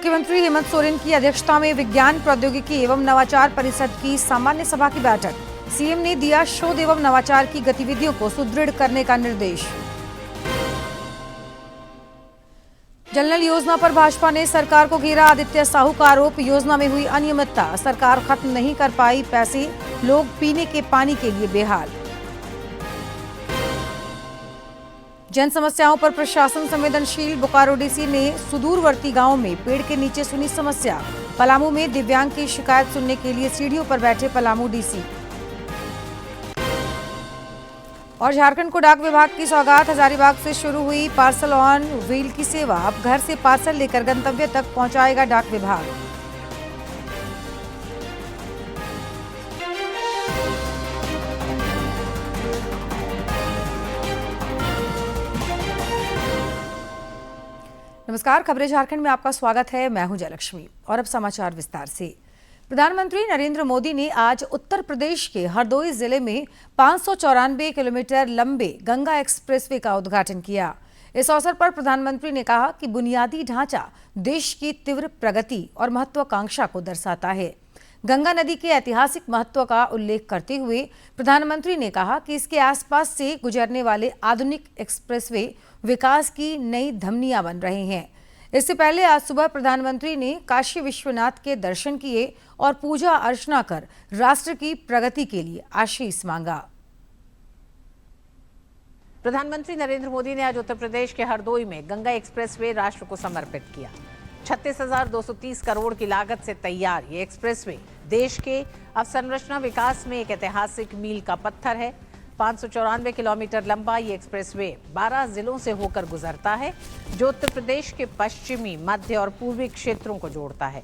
मुख्यमंत्री हेमंत सोरेन की अध्यक्षता में विज्ञान प्रौद्योगिकी एवं नवाचार परिषद की सामान्य सभा की बैठक। सीएम ने दिया शोध एवं नवाचार की गतिविधियों को सुदृढ़ करने का निर्देश। जल नल योजना पर भाजपा ने सरकार को घेरा। आदित्य साहू का आरोप, योजना में हुई अनियमितता, सरकार खत्म नहीं कर पाई पैसे, लोग पीने के पानी के लिए बेहाल। जन समस्याओं पर प्रशासन संवेदनशील। बोकारो डीसी ने सुदूरवर्ती गांवों में पेड़ के नीचे सुनी समस्या। पलामू में दिव्यांग की शिकायत सुनने के लिए सीढ़ियों पर बैठे पलामू डीसी। और झारखंड को डाक विभाग की सौगात। हजारीबाग से शुरू हुई पार्सल ऑन व्हील की सेवा। अब घर से पार्सल लेकर गंतव्य तक पहुंचाएगा डाक विभाग। नमस्कार, खबरें झारखंड में आपका स्वागत है। मैं हूं जयलक्ष्मी और अब समाचार विस्तार से। प्रधानमंत्री नरेंद्र मोदी ने आज उत्तर प्रदेश के हरदोई जिले में 594 किलोमीटर लंबे गंगा एक्सप्रेसवे का उद्घाटन किया। इस अवसर पर प्रधानमंत्री ने कहा कि बुनियादी ढांचा देश की तीव्र प्रगति और महत्वाकांक्षा को दर्शाता है। गंगा नदी के ऐतिहासिक महत्व का उल्लेख करते हुए प्रधानमंत्री ने कहा कि इसके आसपास से गुजरने वाले आधुनिक एक्सप्रेसवे विकास की नई धमनियां बन रहे हैं। इससे पहले आज सुबह प्रधानमंत्री ने काशी विश्वनाथ के दर्शन किए और पूजा अर्चना कर राष्ट्र की प्रगति के लिए आशीष मांगा। प्रधानमंत्री नरेंद्र मोदी ने आज उत्तर प्रदेश के हरदोई में गंगा एक्सप्रेसवे राष्ट्र को समर्पित किया। 36,230 करोड़ की लागत से तैयार ये एक्सप्रेसवे देश के अवसंरचना विकास में एक ऐतिहासिक मील का पत्थर है। 594 किलोमीटर लंबा ये एक्सप्रेसवे 12 जिलों से होकर गुजरता है, जो उत्तर प्रदेश के पश्चिमी, मध्य और पूर्वी क्षेत्रों को जोड़ता है।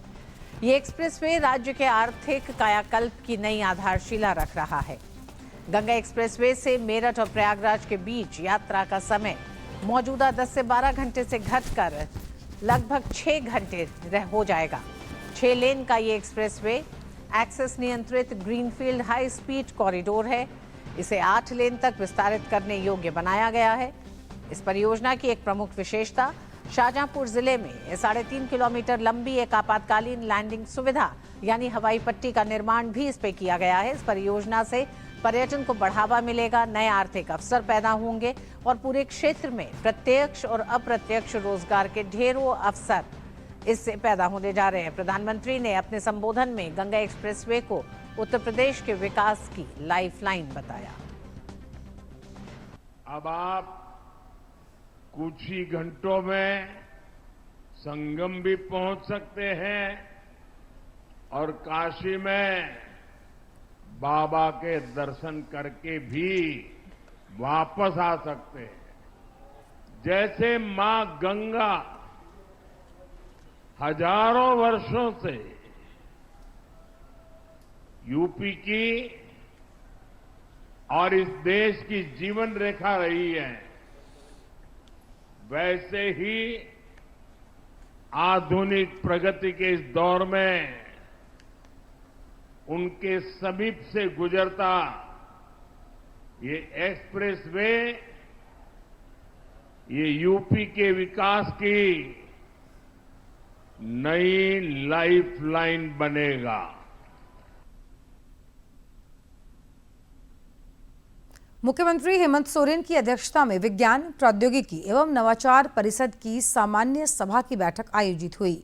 ये एक्सप्रेसवे राज्य के आर्थिक कायाकल्प की नई आधारशिला रख रहा है। गंगा एक्सप्रेसवे से मेरठ और प्रयागराज के बीच यात्रा का समय मौजूदा 10 से 12 घंटे से घटकर लगभग 6 घंटे हो जाएगा। 6 लेन का ये एक्सप्रेसवे एक्सेस नियंत्रित ग्रीनफील्ड हाई स्पीड कॉरिडोर है। इसे 8 लेन तक विस्तारित करने योग्य बनाया गया है। इस परियोजना की एक प्रमुख विशेषता शाहजहांपुर जिले में 3.5 किलोमीटर लंबी एक आपातकालीन लैंडिंग सुविधा यानी हवाई पट्टी का निर्माण भी इस पे किया गया है। इस परियोजना से पर्यटन को बढ़ावा मिलेगा, नए आर्थिक अवसर पैदा होंगे और पूरे क्षेत्र में प्रत्यक्ष और अप्रत्यक्ष रोजगार के ढेरों अवसर इससे पैदा होने जा रहे हैं। प्रधानमंत्री ने अपने संबोधन में गंगा एक्सप्रेसवे को उत्तर प्रदेश के विकास की लाइफलाइन बताया। अब आप कुछ ही घंटों में संगम भी पहुंच सकते हैं और काशी में बाबा के दर्शन करके भी वापस आ सकते हैं। जैसे मां गंगा हजारों वर्षों से यूपी की और इस देश की जीवन रेखा रही है, वैसे ही आधुनिक प्रगति के इस दौर में उनके समीप से गुजरता ये एक्सप्रेसवे ये यूपी के विकास की नई लाइफलाइन बनेगा। मुख्यमंत्री हेमंत सोरेन की अध्यक्षता में विज्ञान प्रौद्योगिकी एवं नवाचार परिषद की सामान्य सभा की बैठक आयोजित हुई।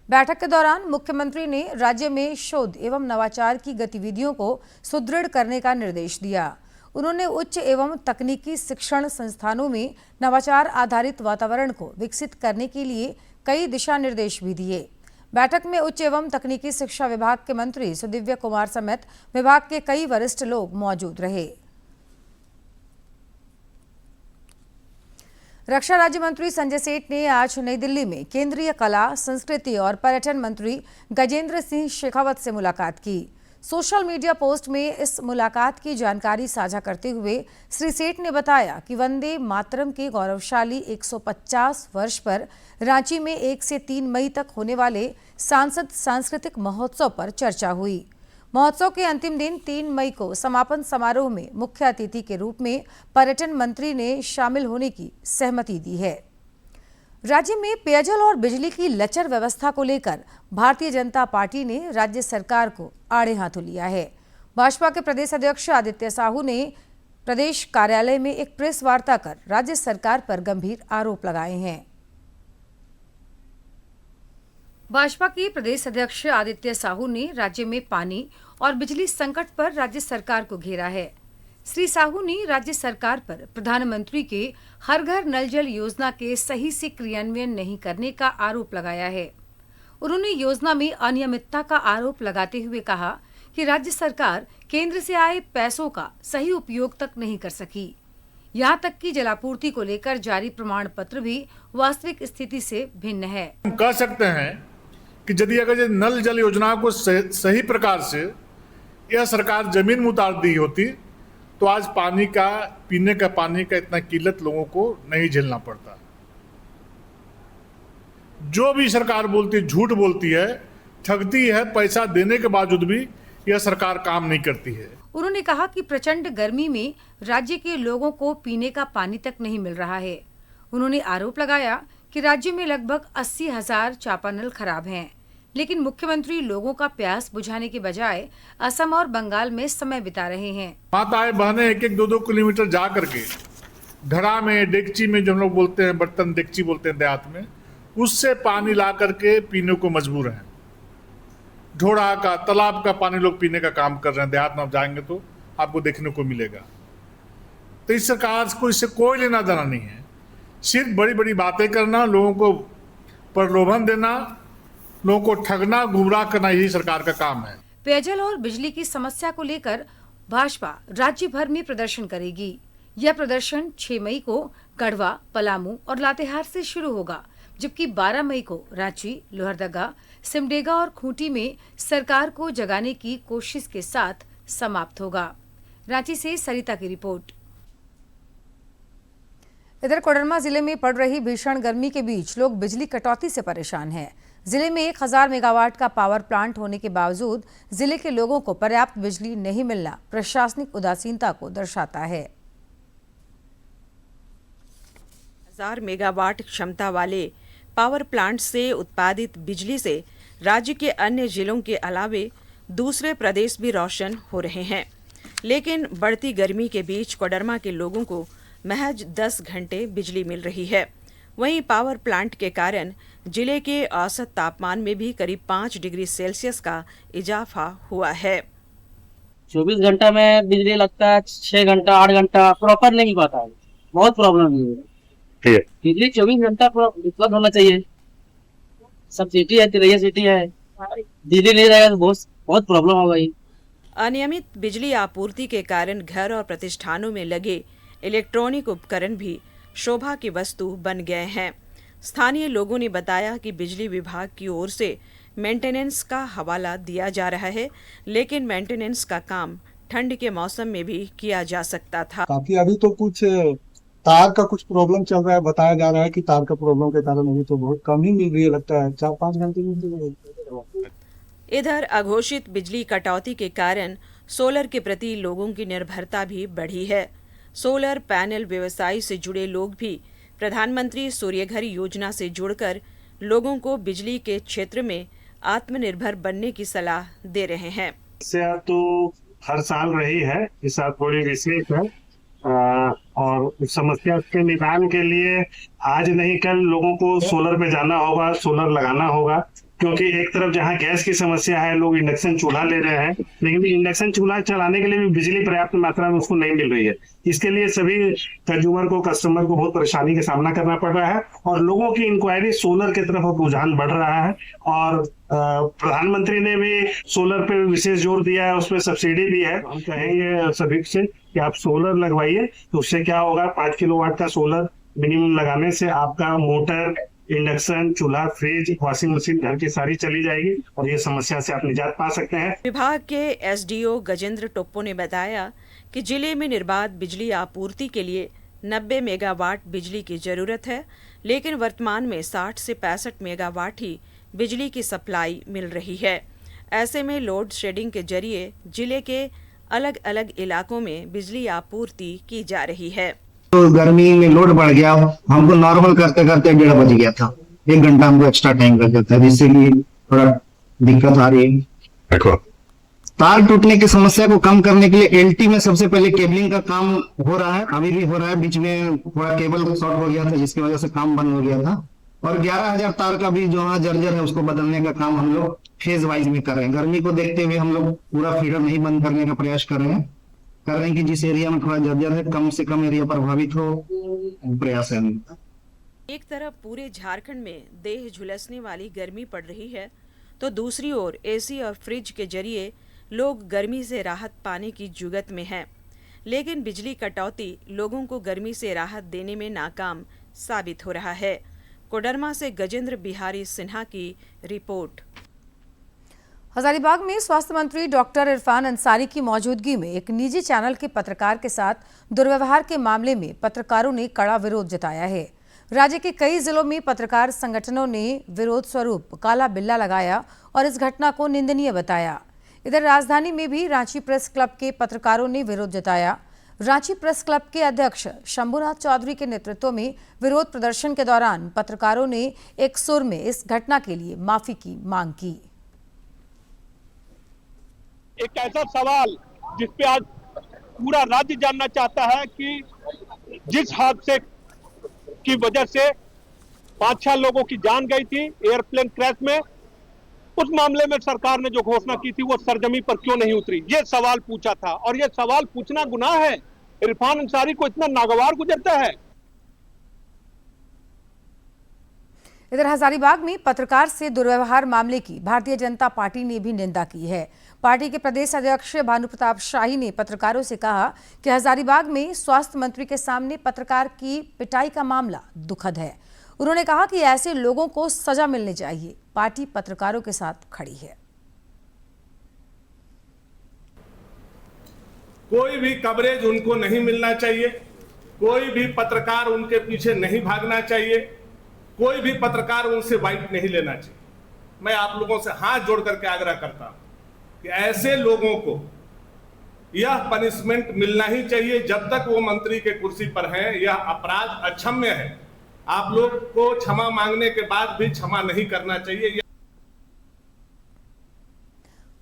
बैठक के दौरान मुख्यमंत्री ने राज्य में शोध एवं नवाचार की गतिविधियों को सुदृढ़ करने का निर्देश दिया। उन्होंने उच्च एवं तकनीकी शिक्षण संस्थानों में नवाचार आधारित वातावरण को विकसित करने के लिए कई दिशा निर्देश भी दिए। बैठक में उच्च एवं तकनीकी शिक्षा विभाग के मंत्री सुदिव्य कुमार समेत विभाग के कई वरिष्ठ लोग मौजूद रहे। रक्षा राज्य मंत्री संजय सेठ ने आज नई दिल्ली में केंद्रीय कला, संस्कृति और पर्यटन मंत्री गजेंद्र सिंह शेखावत से मुलाकात की। सोशल मीडिया पोस्ट में इस मुलाकात की जानकारी साझा करते हुए श्री सेठ ने बताया कि वंदे मातरम के गौरवशाली 150 वर्ष पर रांची में 1 से 3 मई तक होने वाले सांसद सांस्कृतिक महोत्सव पर चर्चा हुई। महोत्सव के अंतिम दिन 3 मई को समापन समारोह में मुख्य अतिथि के रूप में पर्यटन मंत्री ने शामिल होने की सहमति दी है। राज्य में पेयजल और बिजली की लचर व्यवस्था को लेकर भारतीय जनता पार्टी ने राज्य सरकार को आड़े हाथों लिया है। भाजपा के प्रदेश अध्यक्ष आदित्य साहू ने प्रदेश कार्यालय में एक प्रेस वार्ता कर राज्य सरकार पर गंभीर आरोप लगाए हैं। भाजपा के प्रदेश अध्यक्ष आदित्य साहू ने राज्य में पानी और बिजली संकट पर राज्य सरकार को घेरा है। श्री साहू ने राज्य सरकार पर प्रधानमंत्री के हर घर नल जल योजना के सही से क्रियान्वयन नहीं करने का आरोप लगाया है। उन्होंने योजना में अनियमितता का आरोप लगाते हुए कहा कि राज्य सरकार केंद्र से आए पैसों का सही उपयोग तक नहीं कर सकी। यहां तक कि जलापूर्ति को लेकर जारी प्रमाण पत्र भी वास्तविक स्थिति से भिन्न है। हम कह सकते हैं कि यदि अगर ये नल जल योजना को सही प्रकार से यह सरकार जमीन में उतार दी होती तो आज पीने का पानी का इतना किल्लत लोगों को नहीं झेलना पड़ता। जो भी सरकार बोलती है झूठ बोलती है, ठगती है, पैसा देने के बावजूद भी यह सरकार काम नहीं करती है। उन्होंने कहा कि प्रचंड गर्मी में राज्य के लोगों को पीने का पानी तक नहीं मिल रहा है। उन्होंने आरोप लगाया कि राज्य में लगभग 80,000 चापानल खराब हैं, लेकिन मुख्यमंत्री लोगों का प्यास बुझाने के बजाय असम और बंगाल में समय बिता रहे हैं। माताएं बहनें 1-1, 2-2 किलोमीटर जा करके घड़ा में, डेगची में, जो हम लोग बोलते हैं बर्तन डेगची बोलते हैं देहात में, उससे पानी ला करके पीने को मजबूर हैं। ढोड़ा का, तालाब का पानी लोग पीने का काम कर रहे हैं। देहात में आप जाएंगे तो आपको देखने को मिलेगा। तो इस सरकार को इससे कोई लेना देना नहीं है। सिर्फ बड़ी बड़ी बातें करना, लोगों को प्रलोभन देना, लोगों को ठगना, गुमराह करना, यही सरकार का काम है। पेयजल और बिजली की समस्या को लेकर भाजपा राज्य भर में प्रदर्शन करेगी। यह प्रदर्शन 6 मई को गढ़वा, पलामू और लातेहार से शुरू होगा, जबकि 12 मई को रांची, लोहरदगा, सिमडेगा और खूंटी में सरकार को जगाने की कोशिश के साथ समाप्त होगा। रांची से सरिता की रिपोर्ट। इधर कोडरमा जिले में पड़ रही भीषण गर्मी के बीच लोग बिजली कटौती से परेशान हैं। जिले में 1000 मेगावाट का पावर प्लांट होने के बावजूद जिले के लोगों को पर्याप्त बिजली नहीं मिलना प्रशासनिक उदासीनता को दर्शाता है। 1000 मेगावाट क्षमता वाले पावर प्लांट से उत्पादित बिजली से राज्य के अन्य जिलों के अलावे दूसरे प्रदेश भी रोशन हो रहे हैं, लेकिन बढ़ती गर्मी के बीच कोडरमा के लोगों को महज 10 घंटे बिजली मिल रही है। वहीं पावर प्लांट के कारण जिले के औसत तापमान में भी करीब 5 डिग्री सेल्सियस का इजाफा हुआ है। 24 घंटा में बिजली लगता है, 6 घंटा 8 घंटा प्रॉपर नहीं पाता है। बहुत प्रॉब्लम है। बिजली 24 घंटा उपलब्ध होना चाहिए। सब सिटी है, तिरैया सिटी है, बिजली नहीं रहेगा तो बहुत प्रॉब्लम होगा। अनियमित बिजली आपूर्ति के कारण घर और प्रतिष्ठानों में लगे इलेक्ट्रॉनिक उपकरण भी शोभा की वस्तु बन गए हैं। स्थानीय लोगों ने बताया कि बिजली विभाग की ओर से मेंटेनेंस का हवाला दिया जा रहा है, लेकिन मेंटेनेंस का काम ठंड के मौसम में भी किया जा सकता था। काफी अभी तो कुछ तार का कुछ प्रॉब्लम चल रहा है, बताया जा रहा है कि तार का प्रॉब्लम के कारण अभी तो बहुत कम ही मिल रही है, लगता है 4-5 घंटे में। इधर अघोषित बिजली कटौती के कारण सोलर के प्रति लोगों की निर्भरता भी बढ़ी है। सोलर पैनल व्यवसाय से जुड़े लोग भी प्रधानमंत्री सूर्यघर योजना से जुड़कर लोगों को बिजली के क्षेत्र में आत्मनिर्भर बनने की सलाह दे रहे हैं। समस्या तो हर साल रही है, इस साल थोड़ी विशेष है और समस्या के निदान के लिए आज नहीं कल लोगों को सोलर पे जाना होगा, सोलर लगाना होगा, क्योंकि एक तरफ जहां गैस की समस्या है, लोग इंडक्शन चूल्हा ले रहे हैं, लेकिन इंडक्शन चूल्हा चलाने के लिए भी बिजली पर्याप्त मात्रा में उसको नहीं मिल रही है। इसके लिए सभी कस्टमर को बहुत परेशानी का सामना करना पड़ रहा है और लोगों की इंक्वायरी सोलर की तरफ रुझान बढ़ रहा है। और प्रधानमंत्री ने भी सोलर पे विशेष जोर दिया है, उसमें सब्सिडी भी है। हम कहेंगे सभी से कि आप सोलर लगवाइए, तो उससे क्या होगा, 5 किलोवाट का सोलर मिनिमम लगाने से आपका मोटर, इंडक्शन चूल्हा, फ्रिज, वॉशिंग मशीन घर की सारी चली जाएगी और ये समस्या से आप निजात पा सकते हैं। विभाग के एसडीओ गजेंद्र टोप्पो ने बताया कि जिले में निर्बाध बिजली आपूर्ति के लिए 90 मेगावाट बिजली की जरूरत है, लेकिन वर्तमान में 60 से 65 मेगावाट ही बिजली की सप्लाई मिल रही है। ऐसे में लोड शेडिंग के जरिए जिले के अलग अलग इलाकों में बिजली आपूर्ति की जा रही है। तो गर्मी में लोड बढ़ गया, हमको नॉर्मल करते करते 1:30 बज गया था। 1 घंटा हमको एक्स्ट्रा टाइम लग जाता है, जिससे कि थोड़ा दिक्कत आ रही है। तार टूटने की समस्या को कम करने के लिए एलटी में सबसे पहले केबलिंग का काम हो रहा है, अभी भी हो रहा है। बीच में थोड़ा केबल शॉर्ट हो गया था, जिसकी वजह से काम बंद हो गया था। और 11,000 तार का भी जो जर्जर है उसको बदलने का काम हम लोग फेज वाइज में कर रहे हैं। गर्मी को देखते हुए हम लोग पूरा फीडर नहीं बंद करने का प्रयास कर रहे हैं कि जिस एरिया में थोड़ा जर्जर है कम से कम एरिया प्रभावित हो, प्रयास है। एक तरफ पूरे झारखंड में देह झुलसने वाली गर्मी पड़ रही है, तो दूसरी ओर एसी और फ्रिज के जरिए लोग गर्मी से राहत पाने की जुगत में हैं। लेकिन बिजली कटौती लोगों को गर्मी से राहत देने में नाकाम साबित हो रहा है। कोडरमा से गजेंद्र बिहारी सिन्हा की रिपोर्ट। हजारीबाग में स्वास्थ्य मंत्री डॉक्टर इरफान अंसारी की मौजूदगी में एक निजी चैनल के पत्रकार के साथ दुर्व्यवहार के मामले में पत्रकारों ने कड़ा विरोध जताया है। राज्य के कई जिलों में पत्रकार संगठनों ने विरोध स्वरूप काला बिल्ला लगाया और इस घटना को निंदनीय बताया। इधर राजधानी में भी रांची प्रेस क्लब के पत्रकारों ने विरोध जताया। रांची प्रेस क्लब के अध्यक्ष शंभुनाथ चौधरी के नेतृत्व में विरोध प्रदर्शन के दौरान पत्रकारों ने एक सुर में इस घटना के लिए माफी की मांग की। एक ऐसा सवाल जिस पे आज पूरा राज्य जानना चाहता है कि जिस हादसे की वजह से 5-6 लोगों की जान गई थी एयरप्लेन क्रैश में, उस मामले में सरकार ने जो घोषणा की थी वो सरजमी पर क्यों नहीं उतरी, ये सवाल पूछा था। और ये सवाल पूछना गुनाह है। इरफान अंसारी को इतना नागवार गुजरता है। इधर हजारीबाग में पत्रकार से दुर्व्यवहार मामले की भारतीय जनता पार्टी ने भी निंदा की है। पार्टी के प्रदेश अध्यक्ष भानु प्रताप शाही ने पत्रकारों से कहा कि हजारीबाग में स्वास्थ्य मंत्री के सामने पत्रकार की पिटाई का मामला दुखद है। उन्होंने कहा कि ऐसे लोगों को सजा मिलनी चाहिए। पार्टी पत्रकारों के साथ खड़ी है। कोई भी कवरेज उनको नहीं मिलना चाहिए, कोई भी पत्रकार उनके पीछे नहीं भागना चाहिए, कोई भी पत्रकार उनसे बाइट नहीं लेना चाहिए। मैं आप लोगों से हाथ जोड़ करके आग्रह करता हूं कि ऐसे लोगों को यह पनिशमेंट मिलना ही चाहिए। जब तक वो मंत्री के कुर्सी पर हैं, यह अपराध अक्षम्य है। आप लोग को क्षमा मांगने के बाद भी क्षमा नहीं करना चाहिए।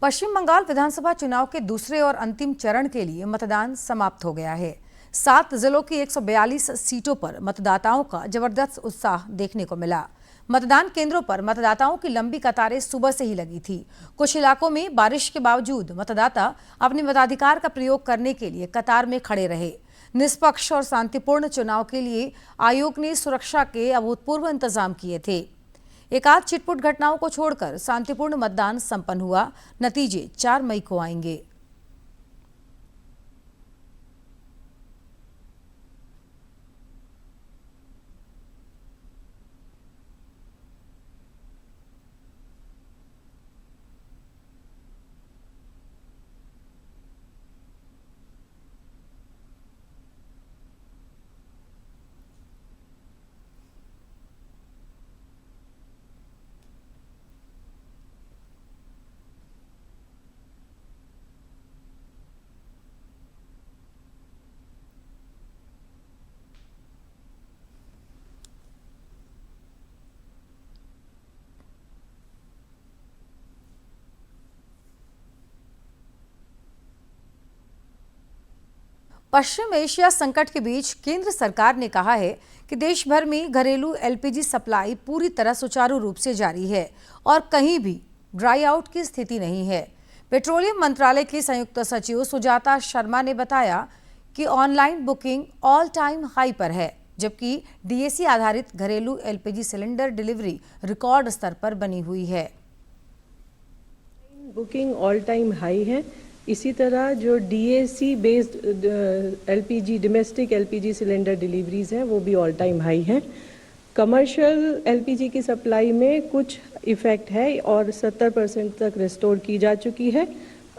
पश्चिम बंगाल विधानसभा चुनाव के दूसरे और अंतिम चरण के लिए मतदान समाप्त हो गया है। 7 जिलों की 142 सीटों पर मतदाताओं का जबरदस्त उत्साह देखने को मिला। मतदान केंद्रों पर मतदाताओं की लंबी कतारें सुबह से ही लगी थी। कुछ इलाकों में बारिश के बावजूद मतदाता अपने मताधिकार का प्रयोग करने के लिए कतार में खड़े रहे। निष्पक्ष और शांतिपूर्ण चुनाव के लिए आयोग ने सुरक्षा के अभूतपूर्व इंतजाम किए थे। एकाध छिटपुट घटनाओं को छोड़कर शांतिपूर्ण मतदान संपन्न हुआ। नतीजे 4 मई को आएंगे। पश्चिम एशिया संकट के बीच केंद्र सरकार ने कहा है कि देश भर में घरेलू एलपीजी सप्लाई पूरी तरह सुचारू रूप से जारी है और कहीं भी ड्राई आउट की स्थिति नहीं है। पेट्रोलियम मंत्रालय की संयुक्त सचिव सुजाता शर्मा ने बताया कि online booking all time high पर है, जबकि डीएसी आधारित घरेलू एलपीजी सिलेंडर डिलीवरी रिकॉर्ड स्तर पर बनी हुई है। बुकिंग ऑल टाइम हाई है। इसी तरह जो DAC based LPG domestic LPG cylinder deliveries हैं वो भी ऑल टाइम हाई हैं। कमर्शियल एलपीजी की सप्लाई में कुछ इफ़ेक्ट है और 70% तक रिस्टोर की जा चुकी है।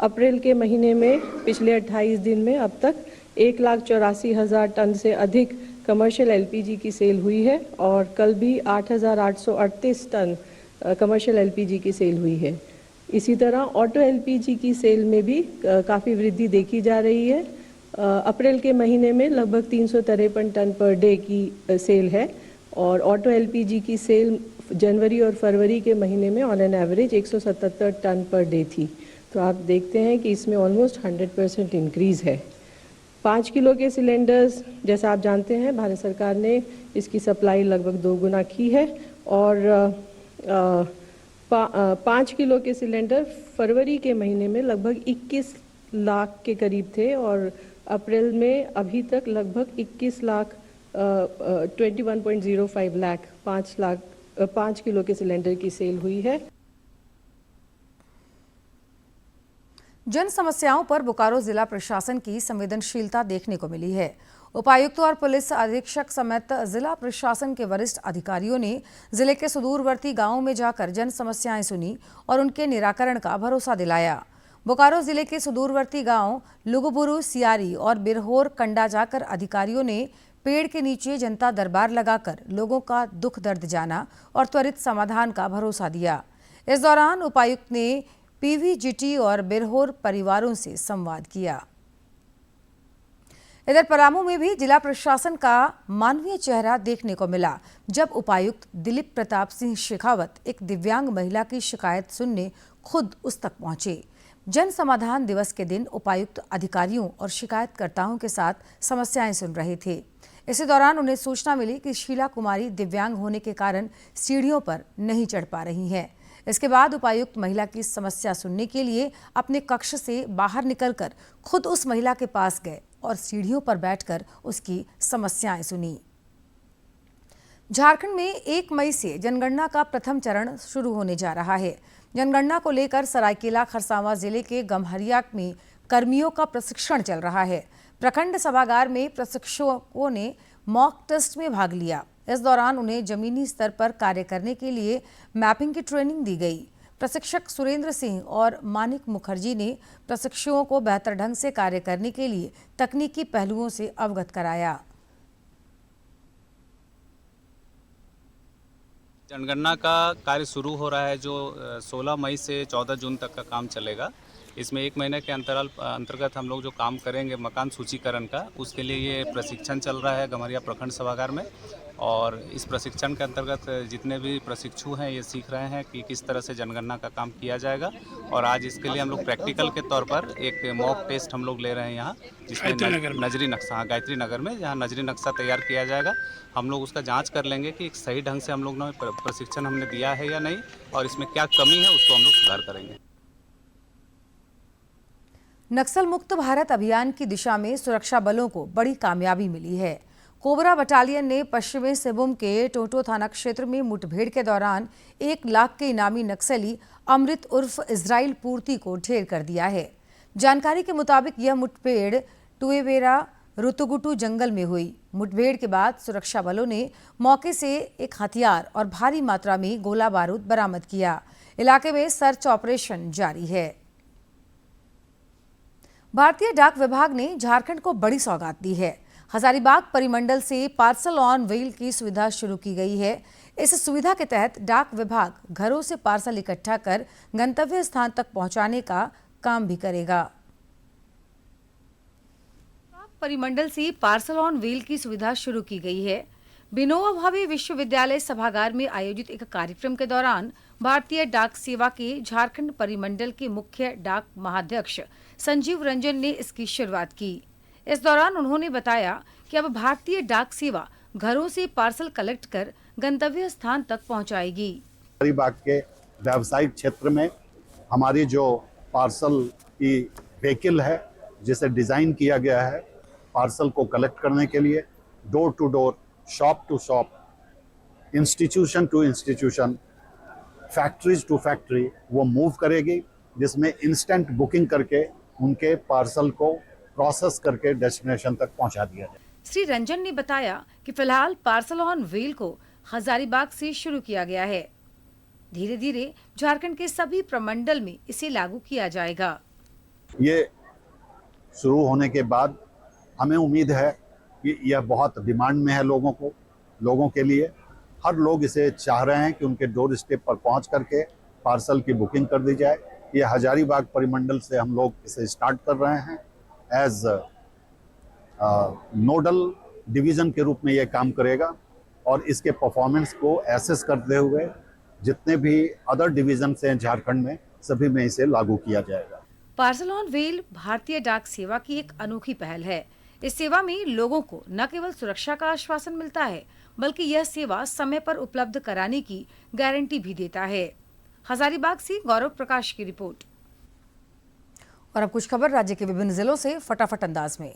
अप्रैल के महीने में पिछले 28 दिन में अब तक 1,84,000 टन से अधिक कमर्शियल एलपीजी की सेल हुई है और कल भी 8,838 टन कमर्शियल एलपीजी की सेल हुई है। इसी तरह ऑटो एलपीजी की सेल में भी काफ़ी वृद्धि देखी जा रही है। अप्रैल के महीने में लगभग 353 टन पर डे की सेल है और ऑटो एलपीजी की सेल जनवरी और फरवरी के महीने में on an average 177 ton per day थी। तो आप देखते हैं कि इसमें ऑलमोस्ट 100% इंक्रीज़ है। 5 किलो के सिलेंडर्स, जैसा आप जानते हैं, भारत सरकार ने इसकी सप्लाई लगभग 2 गुना की है और 5 किलो के सिलेंडर फरवरी के महीने में लगभग 21 लाख के करीब थे और अप्रैल में अभी तक लगभग 21 लाख 21.05 लाख 5 किलो के सिलेंडर की सेल हुई है। जन समस्याओं पर बोकारो जिला प्रशासन की संवेदनशीलता देखने को मिली है। उपायुक्त और पुलिस अधीक्षक समेत जिला प्रशासन के वरिष्ठ अधिकारियों ने जिले के सुदूरवर्ती गांवों में जाकर जन समस्याएं सुनी और उनके निराकरण का भरोसा दिलाया। बोकारो जिले के सुदूरवर्ती गांव लुगुबुरु, सियारी और बिरहोर कंडा जाकर अधिकारियों ने पेड़ के नीचे जनता दरबार लगाकर लोगों का दुख दर्द जाना और त्वरित समाधान का भरोसा दिया। इस दौरान उपायुक्त ने पीवीजीटी और बिरहोर परिवारों से संवाद किया। इधर पलामू में भी जिला प्रशासन का मानवीय चेहरा देखने को मिला जब उपायुक्त दिलीप प्रताप सिंह शेखावत एक दिव्यांग महिला की शिकायत सुनने खुद उस तक पहुंचे। जन समाधान दिवस के दिन उपायुक्त अधिकारियों और शिकायतकर्ताओं के साथ समस्याएं सुन रहे थे। इसी दौरान उन्हें सूचना मिली कि शीला कुमारी दिव्यांग होने के कारण सीढ़ियों पर नहीं चढ़ पा रही हैं। इसके बाद उपायुक्त महिला की समस्या सुनने के लिए अपने कक्ष से बाहर निकलकर खुद उस महिला के पास गए और सीढ़ियों पर बैठकर उसकी समस्याएं सुनी। झारखंड में 1 मई से जनगणना का प्रथम चरण शुरू होने जा रहा है। जनगणना को लेकर सरायकेला खरसावां जिले के गम्हरिया में कर्मियों का प्रशिक्षण चल रहा है। प्रखंड सभागार में प्रशिक्षकों ने मॉक टेस्ट में भाग लिया। इस दौरान उन्हें जमीनी स्तर पर कार्य करने के लिए मैपिंग की ट्रेनिंग दी गई। प्रशिक्षक सुरेंद्र सिंह और मानिक मुखर्जी ने प्रशिक्षुओं को बेहतर ढंग से कार्य करने के लिए तकनीकी पहलुओं से अवगत कराया। जनगणना का कार्य शुरू हो रहा है जो 16 मई से 14 जून तक का काम चलेगा। इसमें 1 महीने के अंतर्गत हम लोग जो काम करेंगे मकान सूचीकरण का, उसके लिए ये प्रशिक्षण चल रहा है गम्हरिया प्रखंड सभागार में। और इस प्रशिक्षण के अंतर्गत जितने भी प्रशिक्षु हैं ये सीख रहे हैं कि किस तरह से जनगणना का काम किया जाएगा। और आज इसके लिए हम लोग प्रैक्टिकल के तौर पर एक मॉक टेस्ट हम लोग ले रहे हैं यहाँ, जिसमें नजरी नक्शा, गायत्री नगर में जहाँ नजरी नक्शा तैयार किया जाएगा। हम लोग उसका जांच कर लेंगे कि सही ढंग से हम लोग ने प्रशिक्षण हमने दिया है या नहीं और इसमें क्या कमी है उसको हम लोग सुधार करेंगे। नक्सल मुक्त भारत अभियान की दिशा में सुरक्षा बलों को बड़ी कामयाबी मिली है। कोबरा बटालियन ने पश्चिमी सिंहभूम के टोटो थाना क्षेत्र में मुठभेड़ के दौरान 1 लाख के इनामी नक्सली अमृत उर्फ इजराइल पूर्ति को ढेर कर दिया है। जानकारी के मुताबिक यह मुठभेड़ टुएवेरा रुतुगुटू जंगल में हुई। मुठभेड़ के बाद सुरक्षा बलों ने मौके से एक हथियार और भारी मात्रा में गोला बारूद बरामद किया। इलाके में सर्च ऑपरेशन जारी है। भारतीय डाक विभाग ने झारखंड को बड़ी सौगात दी है। हजारीबाग परिमंडल से पार्सल ऑन व्हील की सुविधा शुरू की गई है। इस सुविधा के तहत डाक विभाग घरों से पार्सल इकट्ठा कर गंतव्य स्थान तक पहुंचाने का काम भी करेगा। परिमंडल से पार्सल ऑन व्हील की सुविधा शुरू की गई है। विनोबा भावे विश्वविद्यालय सभागार में आयोजित एक कार्यक्रम के दौरान भारतीय डाक सेवा के झारखंड परिमंडल के मुख्य डाक महाध्यक्ष संजीव रंजन ने इसकी शुरुआत की। इस दौरान उन्होंने बताया कि अब भारतीय डाक सेवा घरों से पार्सल कलेक्ट कर गंतव्य स्थान तक पहुंचाएगी। हजारीबाग के व्यावसायिक क्षेत्र में हमारी जो पार्सल की व्हीकल है, जिसे डिजाइन किया गया है पार्सल को कलेक्ट करने के लिए, door to door, shop to shop, institution to institution, factories to factory वो मूव करेगी, जिसमें इंस्टेंट बुकिंग करके उनके पार्सल को प्रोसेस करके डेस्टिनेशन तक पहुंचा दिया जाए। श्री रंजन ने बताया कि फिलहाल पार्सल ऑन व्हील को हजारीबाग से शुरू किया गया है। धीरे धीरे झारखंड के सभी प्रमंडल में इसे लागू किया जाएगा। ये शुरू होने के बाद हमें उम्मीद है कि यह बहुत डिमांड में है लोगों के लिए। हर लोग इसे चाह रहे हैं कि उनके डोर स्टेप पर पहुंच करके पार्सल की बुकिंग कर दी जाए। ये हजारीबाग परिमंडल से हम लोग इसे स्टार्ट कर रहे हैं एज नोडल डिवीज़न के रूप में ये काम करेगा और इसके परफॉर्मेंस को एसेस करते हुए जितने भी अदर डिवीज़न हैं झारखंड में, सभी में इसे लागू किया जाएगा। पार्सल ऑन व्हील भारतीय डाक सेवा की एक अनोखी पहल है। इस सेवा में लोगों को न केवल सुरक्षा का आश्वासन मिलता है, बल्कि यह सेवा समय पर उपलब्ध कराने की गारंटी भी देता है। हजारीबाग से गौरव प्रकाश की रिपोर्ट। और अब कुछ खबर राज्य के विभिन्न जिलों से फटाफट अंदाज में।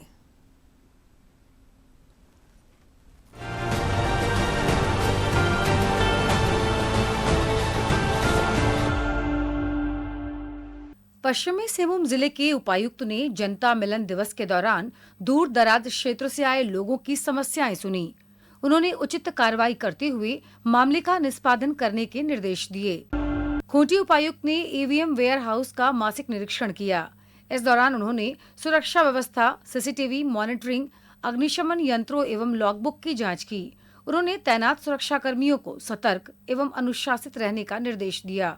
पश्चिमी सिंहभूम जिले के उपायुक्त ने जनता मिलन दिवस के दौरान दूर दराज क्षेत्र से आए लोगों की समस्याएं सुनी। उन्होंने उचित कार्रवाई करते हुए मामले का निष्पादन करने के निर्देश दिए। खूंटी उपायुक्त ने ईवीएम वेयर हाउस का मासिक निरीक्षण किया। इस दौरान उन्होंने सुरक्षा व्यवस्था, सीसीटीवी मॉनिटरिंग, अग्निशमन यंत्रों एवं लॉगबुक की जांच की। उन्होंने तैनात सुरक्षा कर्मियों को सतर्क एवं अनुशासित रहने का निर्देश दिया।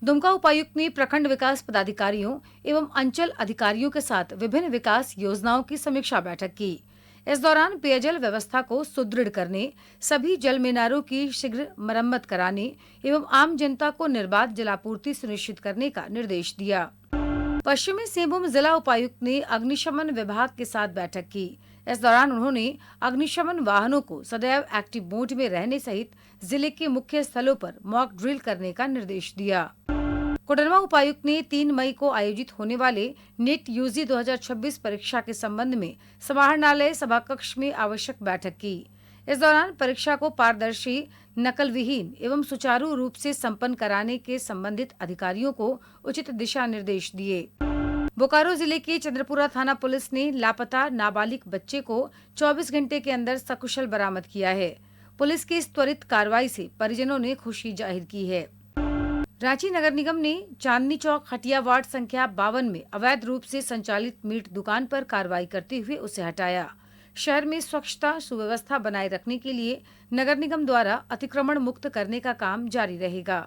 दुमका उपायुक्त ने प्रखंड विकास पदाधिकारियों एवं अंचल अधिकारियों के साथ विभिन्न विकास योजनाओं की समीक्षा बैठक की। इस दौरान पेयजल व्यवस्था को सुदृढ़ करने, सभी जल मीनारों की शीघ्र मरम्मत कराने एवं आम जनता को निर्बाध जलापूर्ति सुनिश्चित करने का निर्देश दिया। पश्चिमी सिंहभूम जिला उपायुक्त ने अग्निशमन विभाग के साथ बैठक की। इस दौरान उन्होंने अग्निशमन वाहनों को सदैव एक्टिव मोड में रहने सहित जिले के मुख्य स्थलों पर मॉक ड्रिल करने का निर्देश दिया। कोडरमा उपायुक्त ने 3 मई को आयोजित होने वाले नेट यूजी 2026 परीक्षा के संबंध में समाहरणालय सभाकक्ष में आवश्यक बैठक की। इस दौरान परीक्षा को पारदर्शी, नकल विहीन एवं सुचारू रूप से संपन्न कराने के संबंधित अधिकारियों को उचित दिशा निर्देश दिए। बोकारो जिले के चंद्रपुरा थाना पुलिस ने लापता नाबालिग बच्चे को 24 घंटे के अंदर सकुशल बरामद किया है। पुलिस की इस त्वरित कार्रवाई से परिजनों ने खुशी जाहिर की है। रांची नगर निगम ने चांदनी चौक खटिया वार्ड संख्या 52 में अवैध रूप से संचालित मीट दुकान पर कार्रवाई करते हुए उसे हटाया। शहर में स्वच्छता सुव्यवस्था बनाए रखने के लिए नगर निगम द्वारा अतिक्रमण मुक्त करने का काम जारी रहेगा।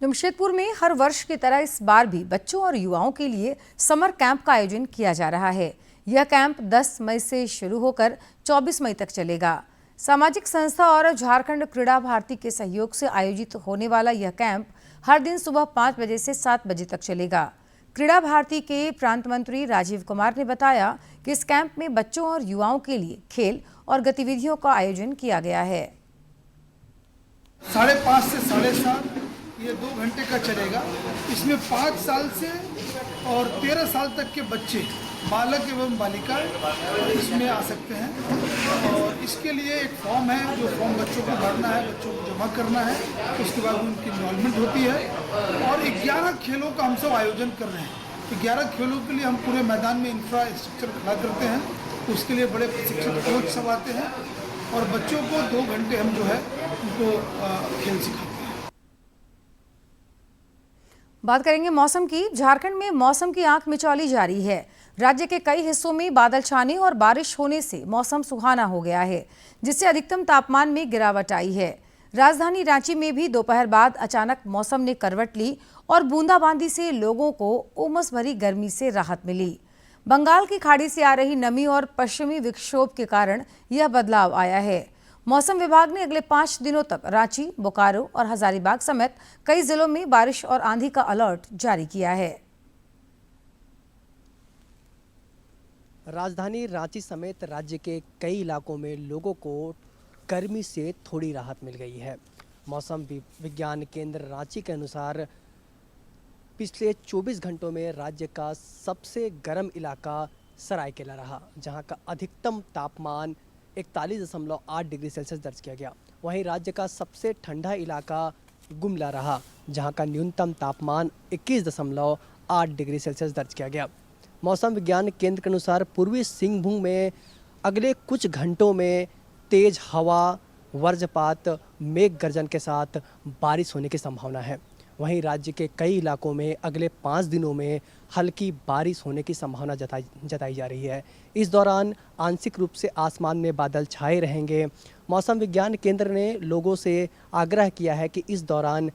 जमशेदपुर में हर वर्ष की तरह इस बार भी बच्चों और युवाओं के लिए समर कैंप का आयोजन किया जा रहा है। यह कैंप 10 मई से शुरू होकर 24 मई तक चलेगा। सामाजिक संस्था और झारखंड क्रीड़ा भारती के सहयोग से आयोजित होने वाला यह कैंप हर दिन सुबह 5 बजे से 7 बजे तक चलेगा। क्रीड़ा भारती के प्रांत मंत्री राजीव कुमार ने बताया कि इस कैंप में बच्चों और युवाओं के लिए खेल और गतिविधियों का आयोजन किया गया है। 5:30 से 7:30 ये 2 घंटे का चलेगा। इसमें 5 साल से और 13 साल तक के बच्चे, बालक एवं बालिकाएं इसमें आ सकते हैं। और इसके लिए एक फॉर्म है, जो फॉर्म बच्चों को भरना है, बच्चों को जमा करना है। उसके बाद उनकी इन्वॉल्वमेंट होती है। और 11 खेलों का हम सब आयोजन कर रहे हैं। 11 खेलों के लिए हम पूरे मैदान में इंफ्रास्ट्रक्चर खड़ा करते हैं। उसके लिए बड़े प्रशिक्षित कोच सब आते हैं और बच्चों को 2 घंटे हम जो है उनको खेल सिखाते हैं। बात करेंगे मौसम की। झारखंड में मौसम की आंख मिचौली जारी है। राज्य के कई हिस्सों में बादल छाने और बारिश होने से मौसम सुहाना हो गया है, जिससे अधिकतम तापमान में गिरावट आई है। राजधानी रांची में भी दोपहर बाद अचानक मौसम ने करवट ली और बूंदाबांदी से लोगों को उमस भरी गर्मी से राहत मिली। बंगाल की खाड़ी से आ रही नमी और पश्चिमी विक्षोभ के कारण यह बदलाव आया है। मौसम विभाग ने अगले 5 दिनों तक रांची, बोकारो और हजारीबाग समेत कई जिलों में बारिश और आंधी का अलर्ट जारी किया है। राजधानी रांची समेत राज्य के कई इलाकों में लोगों को गर्मी से थोड़ी राहत मिल गई है। मौसम विज्ञान केंद्र रांची के अनुसार पिछले 24 घंटों में राज्य का सबसे गर्म इलाका सरायकेला रहा, जहां का अधिकतम तापमान 41.8 डिग्री सेल्सियस दर्ज किया गया। वहीं राज्य का सबसे ठंडा इलाका गुमला रहा, जहां का न्यूनतम तापमान 21.8 डिग्री सेल्सियस दर्ज किया गया। मौसम विज्ञान केंद्र के अनुसार पूर्वी सिंहभूम में अगले कुछ घंटों में तेज हवा, वज्रपात, मेघ गर्जन के साथ बारिश होने की संभावना है। वहीं राज्य के कई इलाकों में अगले 5 दिनों में हल्की बारिश होने की संभावना जताई जा रही है। इस दौरान आंशिक रूप से आसमान में बादल छाए रहेंगे। मौसम विज्ञान केंद्र ने लोगों से आग्रह किया है कि इस दौरान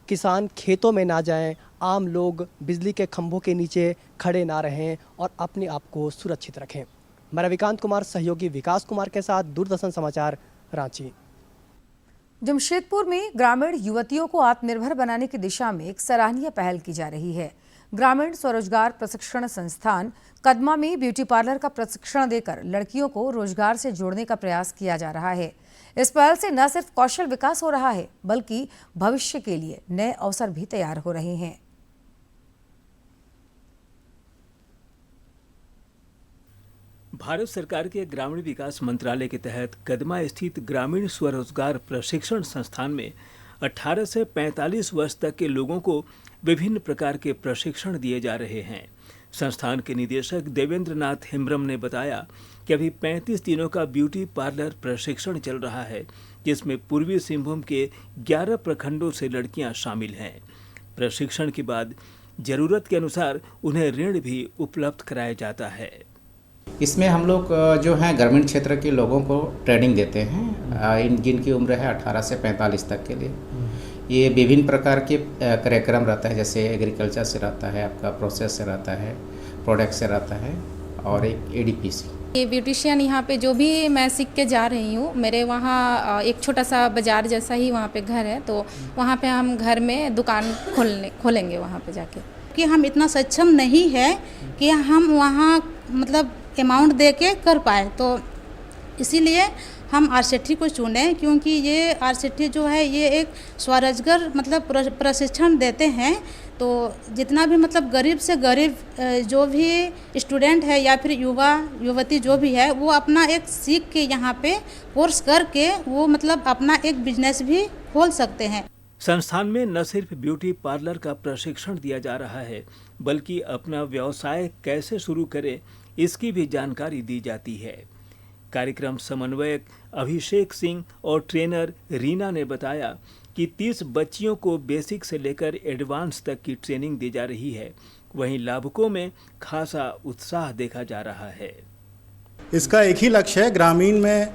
किसान खेतों में ना जाएं, आम लोग बिजली के खंभों के नीचे खड़े ना रहें और अपने आप को सुरक्षित रखें। मैं रविकांत कुमार सहयोगी विकास कुमार के साथ दूरदर्शन समाचार रांची। जमशेदपुर में ग्रामीण युवतियों को आत्मनिर्भर बनाने की दिशा में एक सराहनीय पहल की जा रही है। ग्रामीण स्वरोजगार प्रशिक्षण संस्थान कदमा में ब्यूटी पार्लर का प्रशिक्षण देकर लड़कियों को रोजगार से जोड़ने का प्रयास किया जा रहा है। इस पहल से न सिर्फ कौशल विकास हो रहा है, बल्कि भविष्य के लिए नए अवसर भी तैयार हो रहे हैं। भारत सरकार के ग्रामीण विकास मंत्रालय के तहत कदमा स्थित ग्रामीण स्वरोजगार प्रशिक्षण संस्थान में 18 से 45 वर्ष तक के लोगों को विभिन्न प्रकार के प्रशिक्षण दिए जा रहे हैं। संस्थान के निदेशक देवेंद्र नाथ हेम्ब्रम ने बताया कि अभी 35 दिनों का ब्यूटी पार्लर प्रशिक्षण चल रहा है, जिसमें पूर्वी सिंहभूम के 11 प्रखंडों से लड़कियां शामिल हैं। प्रशिक्षण के बाद जरूरत के अनुसार उन्हें ऋण भी उपलब्ध कराया जाता है। इसमें हम लोग जो हैं ग्रामीण क्षेत्र के लोगों को ट्रेनिंग देते हैं, जिनकी उम्र है 18 से 45 तक के लिए। ये विभिन्न प्रकार के कार्यक्रम रहता है, जैसे एग्रीकल्चर से रहता है, आपका प्रोसेस से रहता है, प्रोडक्ट से रहता है और एक एडीपीसी। ये ब्यूटिशियन यहाँ पे जो भी मैं सीख के जा रही हूँ, मेरे वहाँ एक छोटा सा बाज़ार जैसा ही वहाँ पे घर है, तो वहाँ पे हम घर में दुकान खोलेंगे वहाँ पे जाके। कि हम इतना सक्षम नहीं है कि हम वहाँ मतलब अमाउंट दे के कर पाए, तो इसीलिए हम आरसीटी को चुने, क्योंकि ये आरसीटी जो है ये एक स्वरोजगार मतलब प्रशिक्षण देते हैं। तो जितना भी मतलब गरीब से गरीब जो भी स्टूडेंट है या फिर युवा युवती जो भी है, वो अपना एक सीख के यहाँ पे कोर्स करके वो मतलब अपना एक बिजनेस भी खोल सकते हैं। संस्थान में न सिर्फ ब्यूटी पार्लर का प्रशिक्षण दिया जा रहा है, बल्कि अपना व्यवसाय कैसे शुरू करें इसकी भी जानकारी दी जाती है। कार्यक्रम समन्वयक अभिषेक सिंह और ट्रेनर रीना ने बताया कि 30 बच्चियों को बेसिक से लेकर एडवांस तक की ट्रेनिंग दी जा रही है। वहीं लाभुकों में खासा उत्साह देखा जा रहा है। इसका एक ही लक्ष्य है, ग्रामीण में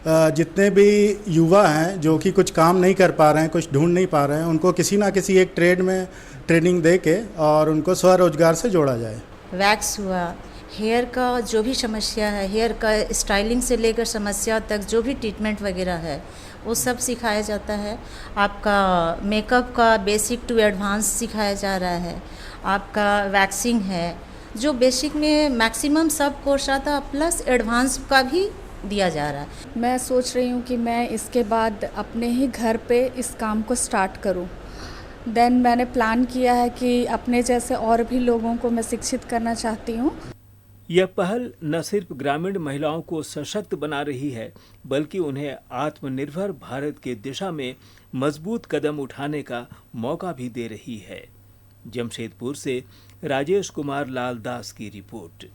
जितने भी युवा हैं जो कि कुछ काम नहीं कर पा रहे हैं, कुछ ढूंढ नहीं पा रहे हैं, उनको किसी ना किसी एक ट्रेड में ट्रेनिंग दे के और उनको स्वरोजगार से जोड़ा जाए। वैक्स हुआ, हेयर का जो भी समस्या है, हेयर का स्टाइलिंग से लेकर समस्या तक जो भी ट्रीटमेंट वगैरह है वो सब सिखाया जाता है। आपका मेकअप का बेसिक टू एडवांस सिखाया जा रहा है। आपका वैक्सिंग है, जो बेसिक में मैक्सिमम सब कोर्स आता, प्लस एडवांस का भी दिया जा रहा है। मैं सोच रही हूँ कि मैं इसके बाद अपने ही घर पे इस काम को स्टार्ट करूँ। देन मैंने प्लान किया है कि अपने जैसे और भी लोगों को मैं शिक्षित करना चाहती हूँ। यह पहल न सिर्फ ग्रामीण महिलाओं को सशक्त बना रही है, बल्कि उन्हें आत्मनिर्भर भारत की दिशा में मजबूत कदम उठाने का मौका भी दे रही है। जमशेदपुर से राजेश कुमार लाल दास की रिपोर्ट।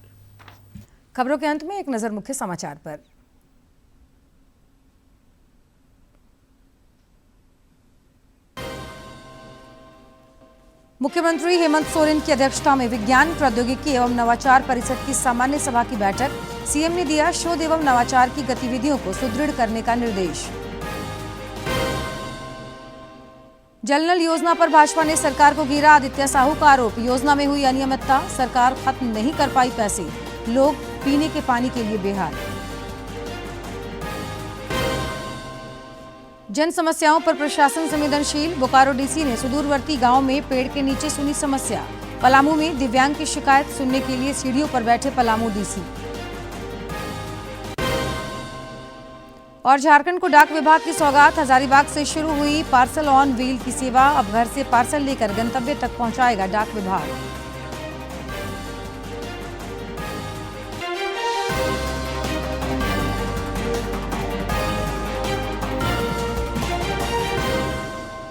खबरों के अंत में एक नजर मुख्य समाचार पर। मुख्यमंत्री हेमंत सोरेन की अध्यक्षता में विज्ञान प्रौद्योगिकी एवं नवाचार परिषद की सामान्य सभा की बैठक। सीएम ने दिया शोध एवं नवाचार की गतिविधियों को सुदृढ़ करने का निर्देश। जल नल योजना पर भाजपा ने सरकार को घेरा, आदित्य साहू का आरोप, योजना में हुई अनियमितता, सरकार खत्म नहीं कर पाई पैसे, लोग पीने के पानी के लिए बेहाल। जन समस्याओं पर प्रशासन संवेदनशील, बोकारो डीसी ने सुदूरवर्ती गांव में पेड़ के नीचे सुनी समस्या। पलामू में दिव्यांग की शिकायत सुनने के लिए सीढ़ियों पर बैठे पलामू डीसी। और झारखंड को डाक विभाग की सौगात, हजारीबाग से शुरू हुई पार्सल ऑन व्हील की सेवा। अब घर से पार्सल लेकर गंतव्य तक पहुंचाएगा डाक विभाग।